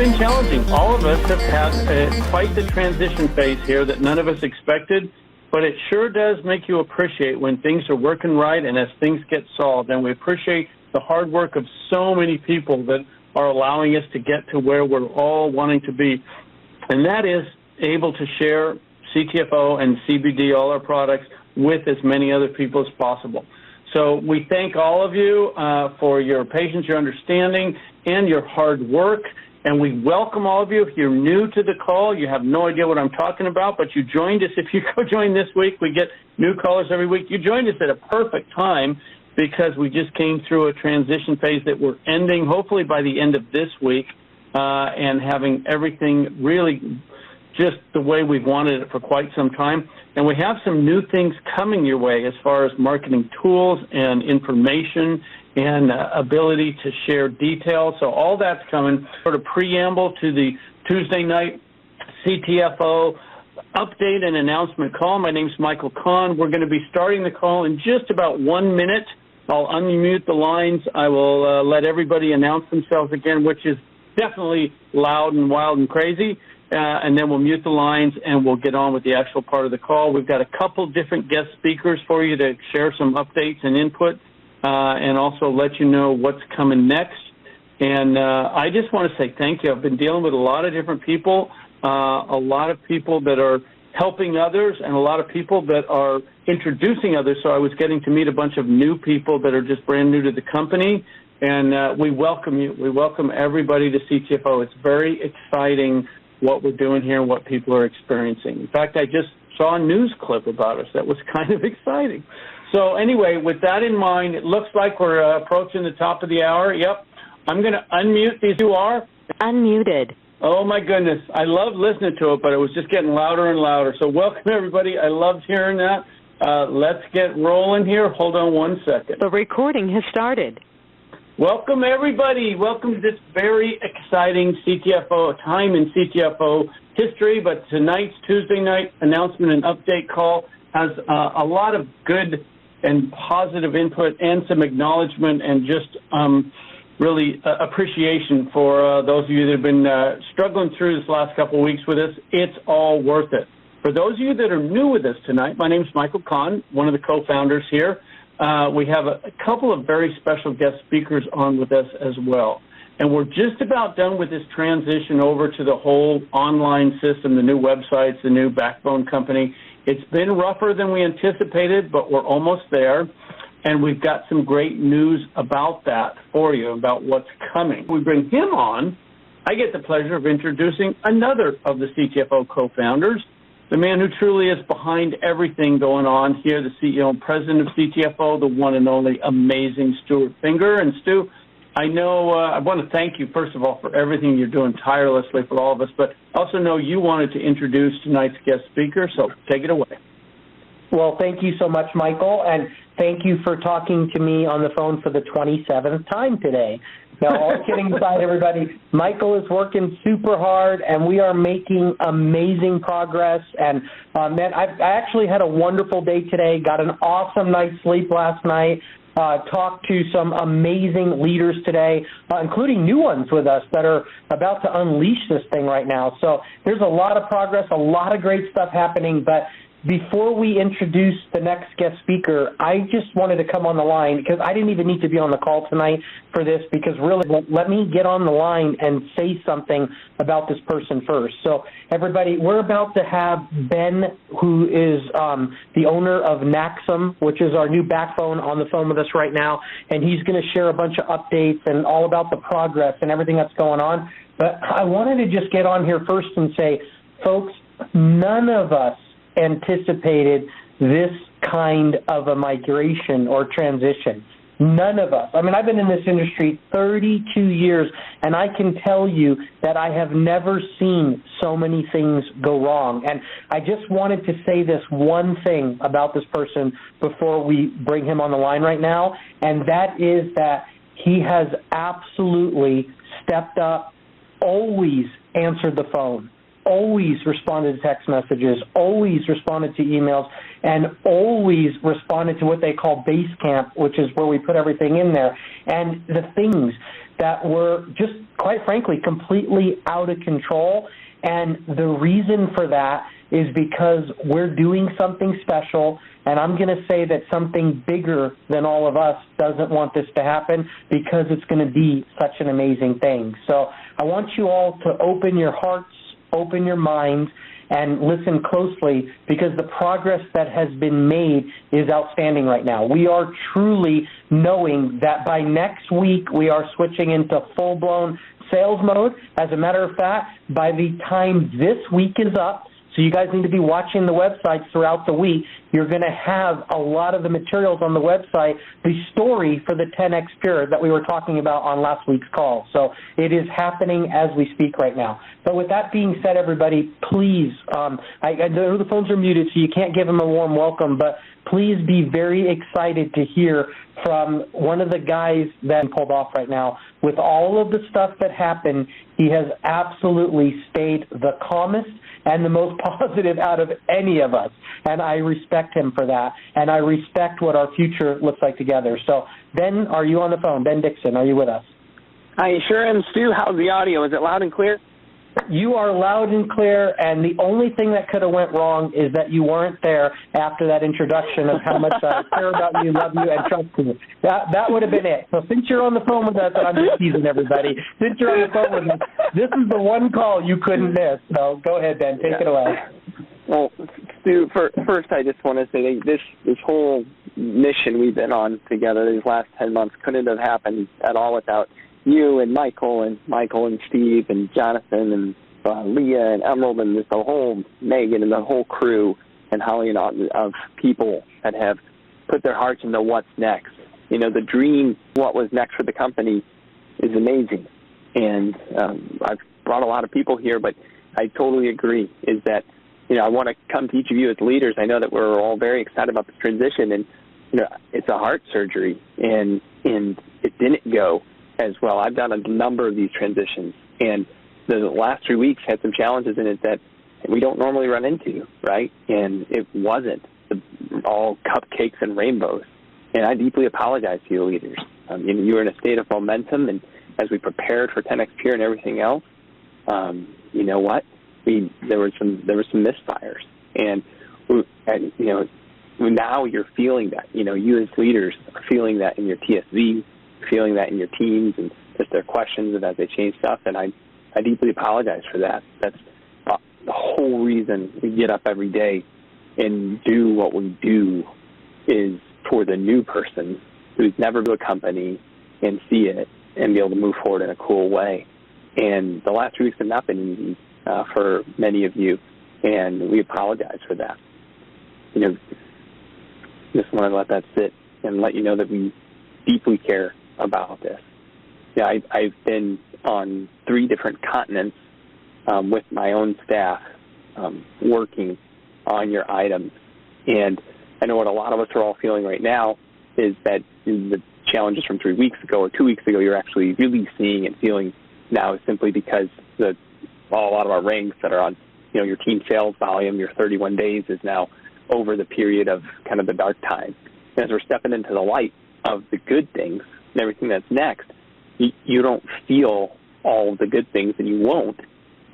been challenging. All of us have had quite the transition phase here that none of us expected, but it sure does make you appreciate when things are working right and as things get solved. And we appreciate the hard work of so many people that are allowing us to get to where we're all wanting to be. And that is able to share CTFO and CBD, all our products, with as many other people as possible. So we thank all of you for your patience, your understanding, and your hard work. And we welcome all of you. If you're new to the call, you have no idea what I'm talking about, but you joined us. If you go join this week, we get new callers every week. You joined us at a perfect time because we just came through a transition phase that we're ending, hopefully by the end of this week, and having everything really just the way we've wanted it for quite some time. And we have some new things coming your way as far as marketing tools and information and ability to share details. So all that's coming. Sort of preamble to the Tuesday night CTFO update and announcement call. My name's Michael Kahn. We're going to be starting the call in just about 1 minute. I'll unmute the lines. I will let everybody announce themselves again, which is definitely loud and wild and crazy. And then we'll mute the lines and we'll get on with the actual part of the call. We've got a couple different guest speakers for you to share some updates and input and also let you know what's coming next. And I just want to say thank you. I've been dealing with a lot of different people, a lot of people that are helping others and a lot of people that are introducing others. So I was getting to meet a bunch of new people that are just brand new to the company. And we welcome you. We welcome everybody to CTFO. It's very exciting what we're doing here and what people are experiencing. In fact, I just saw a news clip about us that was kind of exciting. So anyway, with that in mind, it looks like we're approaching the top of the hour. Yep. I'm going to unmute these. You are? Unmuted. Oh, my goodness. I love listening to it, but it was just getting louder and louder. So welcome, everybody. I loved hearing that. Let's get rolling here. Hold on 1 second. The recording has started. Welcome, everybody. Welcome to this very exciting CTFO, time in CTFO history. But tonight's Tuesday night announcement and update call has a lot of good and positive input and some acknowledgement and just really appreciation for those of you that have been struggling through this last couple of weeks with us. It's all worth it. For those of you that are new with us tonight, my name is Michael Kahn, one of the co-founders here. We have a couple of very special guest speakers on with us as well. And we're just about done with this transition over to the whole online system, the new websites, the new backbone company. It's been rougher than we anticipated, but we're almost there. And we've got some great news about that for you, about what's coming. We bring him on. I get the pleasure of introducing another of the CTFO co-founders, the man who truly is behind everything going on here, the CEO and president of CTFO, the one and only amazing Stuart Finger. And Stu, I know I want to thank you, first of all, for everything you're doing tirelessly for all of us, but I also know you wanted to introduce tonight's guest speaker, so take it away. Well, thank you so much, Michael, and thank you for talking to me on the phone for the 27th time today. Now, all kidding aside, everybody, Michael is working super hard, and we are making amazing progress. And, man, I actually had a wonderful day today, got an awesome night's sleep last night, talked to some amazing leaders today, including new ones with us that are about to unleash this thing right now. So there's a lot of progress, a lot of great stuff happening, but before we introduce the next guest speaker, I just wanted to come on the line because I didn't even need to be on the call tonight for this because really let me get on the line and say something about this person first. So everybody, we're about to have Ben, who is the owner of Naxum, which is our new backbone, on the phone with us right now, and he's going to share a bunch of updates and all about the progress and everything that's going on. But I wanted to just get on here first and say, folks, none of us anticipated this kind of a migration or transition. None of us. I mean, I've been in this industry 32 years, and I can tell you that I have never seen so many things go wrong. And I just wanted to say this one thing about this person before we bring him on the line right now, and that is that he has absolutely stepped up, always answered the phone, always responded to text messages, always responded to emails, and always responded to what they call base camp, which is where we put everything in there. And the things that were just, quite frankly, completely out of control. And the reason for that is because we're doing something special, and I'm going to say that something bigger than all of us doesn't want this to happen because it's going to be such an amazing thing. So I want you all to open your hearts, open your minds, and listen closely, because the progress that has been made is outstanding right now. We are truly knowing that by next week we are switching into full-blown sales mode. As a matter of fact, by the time this week is up, so you guys need to be watching the websites throughout the week, you're going to have a lot of the materials on the website, the story for the 10X Pure that we were talking about on last week's call. So it is happening as we speak right now. But with that being said, everybody, please, I know the phones are muted, so you can't give them a warm welcome, but please be very excited to hear from one of the guys that pulled off right now. With all of the stuff that happened, he has absolutely stayed the calmest and the most positive out of any of us. And I respect him for that. And I respect what our future looks like together. So, Ben, are you on the phone? Ben Dixon, are you with us? I sure am, Stu. How's the audio? Is it loud and clear? You are loud and clear, and the only thing that could have went wrong is that you weren't there after that introduction of how much I care about you, love you, and trust you. That would have been it. So since you're on the phone with us, I'm just teasing everybody. Since you're on the phone with us, this is the one call you couldn't miss. So go ahead, Ben. Take it away. Well, Stu, first I just want to say that this whole mission we've been on together these last 10 months couldn't have happened at all without you and Michael and Steve and Jonathan and Leah and Emerald and just the whole Megan and the whole crew and Holly and all of people that have put their hearts into what's next. You know, the dream, what was next for the company, is amazing. And I've brought a lot of people here, but I totally agree, is that, you know, I want to come to each of you as leaders. I know that we're all very excited about this transition, and, you know, it's a heart surgery, and it didn't go as well. I've done a number of these transitions, and the last 3 weeks had some challenges in it that we don't normally run into, right? And it wasn't all cupcakes and rainbows. And I deeply apologize to you leaders. You were in a state of momentum, and as we prepared for 10X Pure and everything else, you know what? There were some misfires, and you know, now you're feeling that. You know, you as leaders are feeling that in your TSV, feeling that in your teams, and just their questions and as they change stuff. And I deeply apologize for that. That's the whole reason we get up every day and do what we do, is for the new person who's never been to a company and see it and be able to move forward in a cool way. And the last 2 weeks have not been easy for many of you, and we apologize for that. You know, just want to let that sit and let you know that we deeply care about this. Yeah, I've been on 3 different continents with my own staff working on your items. And I know what a lot of us are all feeling right now is that the challenges from 3 weeks ago or 2 weeks ago you're actually really seeing and feeling now is simply because a lot of our ranks that are on, you know, your team sales volume, your 31 days is now over the period of kind of the dark time. And as we're stepping into the light of the good things and everything that's next, you don't feel all of the good things, and you won't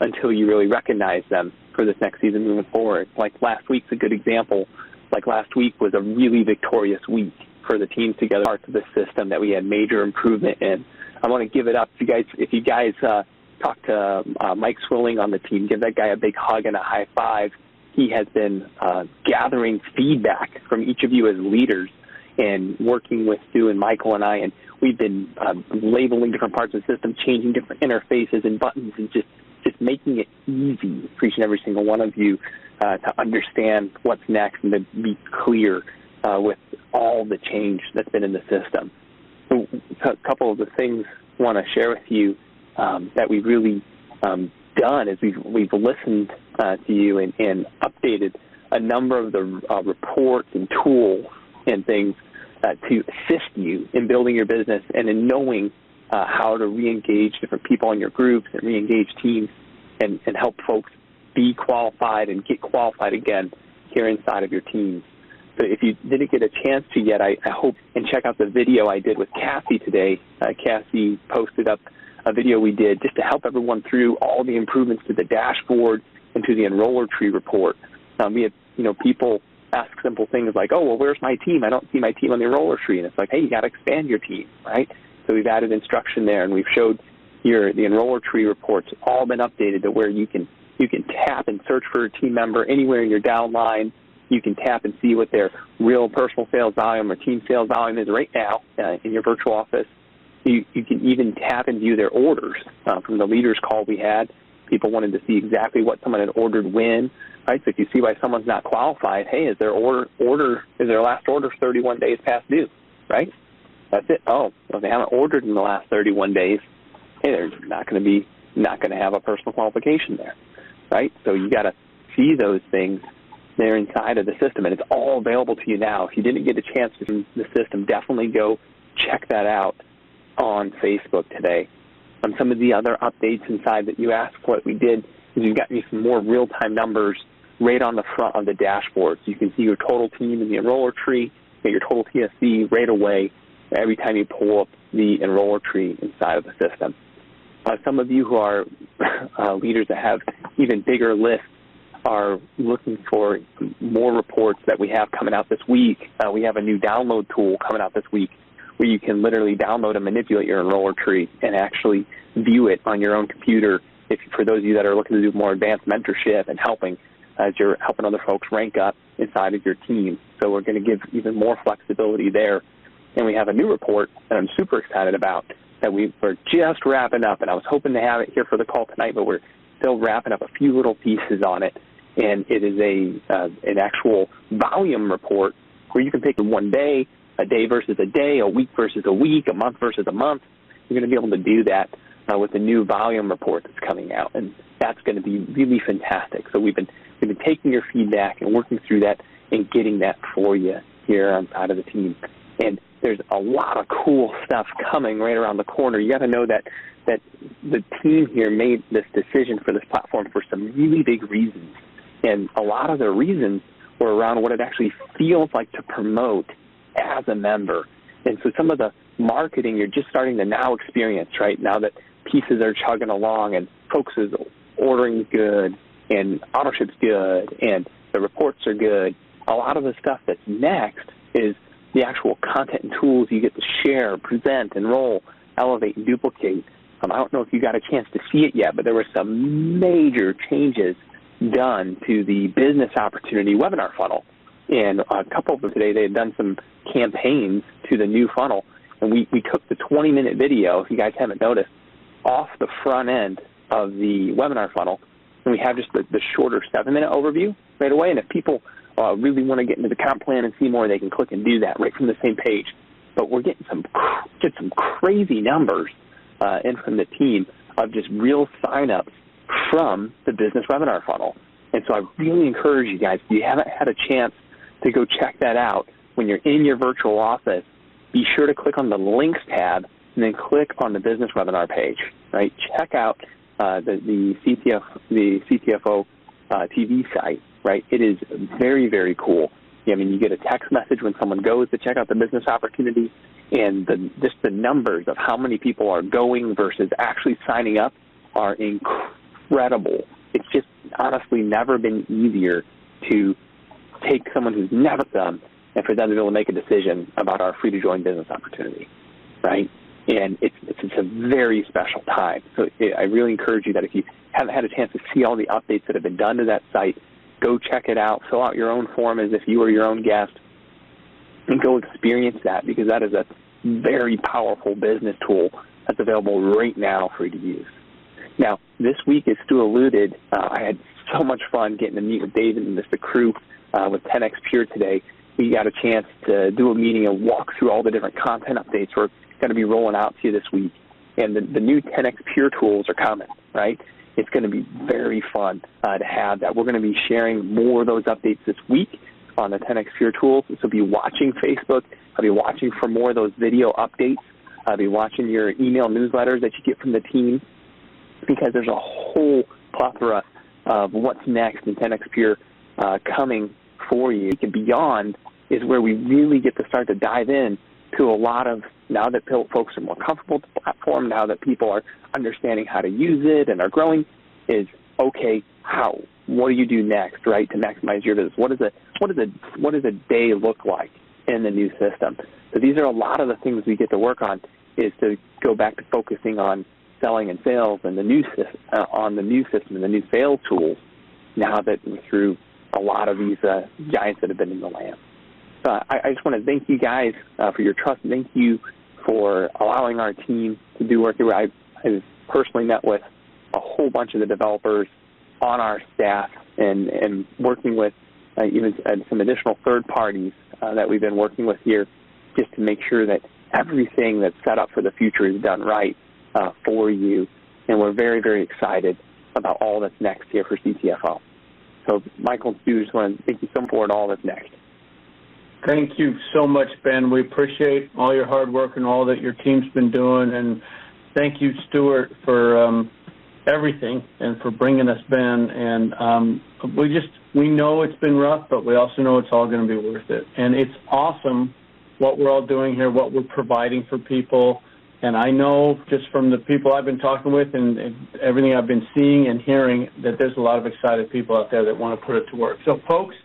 until you really recognize them for this next season moving forward. Like last week's a good example. Like last week was a really victorious week for the teams together, parts of the system that we had major improvement in. I want to give it up. If you guys talk to Mike Swilling on the team, give that guy a big hug and a high five. He has been gathering feedback from each of you as leaders and working with Stu and Michael and I, and we've been labeling different parts of the system, changing different interfaces and buttons, and just making it easy for each and every single one of you to understand what's next and to be clear with all the change that's been in the system. So a couple of the things I want to share with you that we've really done is we've listened to you and updated a number of the reports and tools and things to assist you in building your business and in knowing how to re-engage different people in your groups and re-engage teams and help folks be qualified and get qualified again here inside of your teams. So if you didn't get a chance to yet, I hope and check out the video I did with Cassie today. Cassie posted up a video we did just to help everyone through all the improvements to the dashboard and to the enroller tree report. We had, people ask simple things like, oh, well, where's my team? I don't see my team on the enroller tree. And it's like, hey, you got to expand your team, right? So we've added instruction there, and we've showed here the enroller tree reports all been updated to where you can tap and search for a team member anywhere in your downline. You can tap and see what their real personal sales volume or team sales volume is right now in your virtual office. You can even tap and view their orders. From the leaders call we had, people wanted to see exactly what someone had ordered when, right? So if you see why someone's not qualified, hey, is their last order 31 days past due, right? That's it. Oh, well, if they haven't ordered in the last 31 days, hey, they're not going to have a personal qualification there, right? So you got to see those things there inside of the system, and it's all available to you now. If you didn't get a chance to see the system, definitely go check that out on Facebook today. Some of the other updates inside that you asked what we did is we've got you some more real-time numbers right on the front of the dashboard. So you can see your total team in the enroller tree, get your total TSC right away every time you pull up the enroller tree inside of the system. Some of you who are leaders that have even bigger lists are looking for more reports that we have coming out this week. We have a new download tool coming out this week where you can literally download and manipulate your enroller tree and actually view it on your own computer. For those of you that are looking to do more advanced mentorship and helping as you're helping other folks rank up inside of your team. So we're going to give even more flexibility there. And we have a new report that I'm super excited about that we're just wrapping up, and I was hoping to have it here for the call tonight, but we're still wrapping up a few little pieces on it. And it is an actual volume report where you can pick one day, a day versus a day, a week versus a week, a month versus a month. You're going to be able to do that with the new volume report that's coming out, and that's going to be really fantastic. So we've been taking your feedback and working through that and getting that for you here on side of the team. And there's a lot of cool stuff coming right around the corner. You got to know that the team here made this decision for this platform for some really big reasons. And a lot of the reasons were around what it actually feels like to promote as a member. And so some of the marketing you're just starting to now experience, right, now that pieces are chugging along and folks is ordering good and auto-ship's good and the reports are good. A lot of the stuff that's next is the actual content and tools you get to share, present, enroll, elevate, and duplicate. I don't know if you got a chance to see it yet, but there were some major changes done to the business opportunity webinar funnel. And a couple of them today, they had done some campaigns to the new funnel. And we took the 20-minute video, if you guys haven't noticed, off the front end of the webinar funnel. And we have just the shorter 7-minute overview right away. And if people really want to get into the comp plan and see more, they can click and do that right from the same page. But we're getting some crazy numbers in from the team of just real signups from the business webinar funnel. And so I really encourage you guys, if you haven't had a chance to go check that out, when you're in your virtual office, be sure to click on the links tab and then click on the business webinar page, right? Check out the CTFO TV site, right? It is very, very cool. I mean, you get a text message when someone goes to check out the business opportunity, and just the numbers of how many people are going versus actually signing up are incredible. It's just honestly never been easier to take someone who's never done and for them to be able to make a decision about our free-to-join business opportunity, right? And it's a very special time. So I really encourage you that if you haven't had a chance to see all the updates that have been done to that site, go check it out, fill out your own form as if you were your own guest, and go experience that, because that is a very powerful business tool that's available right now for you to use. Now, this week, as Stu alluded, I had so much fun getting to meet with David and the crew with 10X Pure today. We got a chance to do a meeting and walk through all the different content updates we're going to be rolling out to you this week. And the new 10X Pure tools are coming, right? It's going to be very fun to have that. We're going to be sharing more of those updates this week on the 10X Pure tools. So be watching Facebook. I'll be watching for more of those video updates. I'll be watching your email newsletters that you get from the team, because there's a whole plethora of what's next in 10X Pure coming for you. And beyond is where we really get to start to dive in to a lot of, now that folks are more comfortable with the platform, now that people are understanding how to use it and are growing, is, okay, what do you do next, right, to maximize your business? What does a day look like in the new system? So these are a lot of the things we get to work on, is to go back to focusing on selling and sales and the new system, on the new system and the new sales tools, now that we're through a lot of these giants that have been in the land. So I just want to thank you guys for your trust. Thank you for allowing our team to do work here. I've personally met with a whole bunch of the developers on our staff and working with even some additional third parties that we've been working with here, just to make sure that everything that's set up for the future is done right for you. And we're very, very excited about all that's next here for CTFO. So, Michael and Stu, just want to thank you so much for all that's next. Thank you so much, Ben. We appreciate all your hard work and all that your team's been doing. And thank you, Stuart, for everything and for bringing us Ben. And we know it's been rough, but we also know it's all going to be worth it. And it's awesome what we're all doing here, what we're providing for people. And I know just from the people I've been talking with and everything I've been seeing and hearing that there's a lot of excited people out there that want to put it to work. So, folks,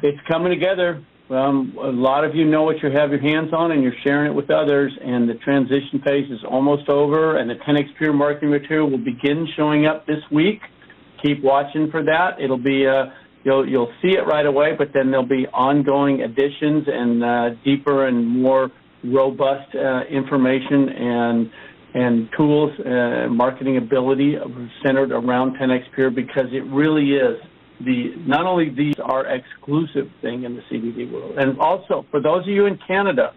it's coming together. A lot of you know what you have your hands on, and you're sharing it with others, and the transition phase is almost over, and the 10X Pure marketing material will begin showing up this week. Keep watching for that. It'll be you'll see it right away, but then there'll be ongoing additions and deeper and more robust information and tools, marketing ability centered around 10X Pure, because it really is not only these are exclusive thing in the CBD world. And also, for those of you in Canada,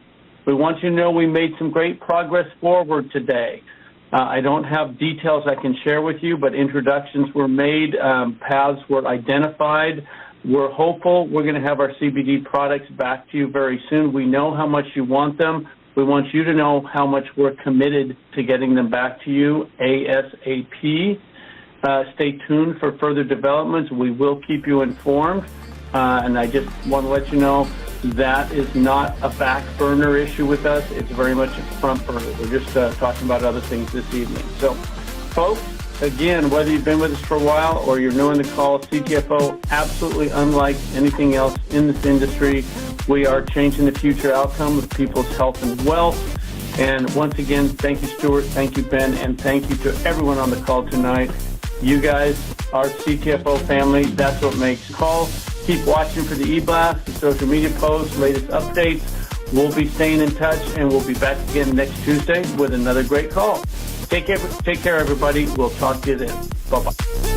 we want you to know we made some great progress forward today. I don't have details I can share with you, but introductions were made, paths were identified. We're hopeful we're going to have our CBD products back to you very soon. We know how much you want them. We want you to know how much we're committed to getting them back to you ASAP. Stay tuned for further developments. We will keep you informed. And I just want to let you know that is not a back burner issue with us. It's very much a front burner. We're just talking about other things this evening. So, folks, again, whether you've been with us for a while or you're new in the call, CTFO, absolutely unlike anything else in this industry. We are changing the future outcome of people's health and wealth. And once again, thank you, Stuart, thank you, Ben, and thank you to everyone on the call tonight. You guys, our CTFO family, that's what makes calls. Keep watching for the e-blast, the social media posts, latest updates. We'll be staying in touch, and we'll be back again next Tuesday with another great call. Take care, everybody. We'll talk to you then. Bye-bye.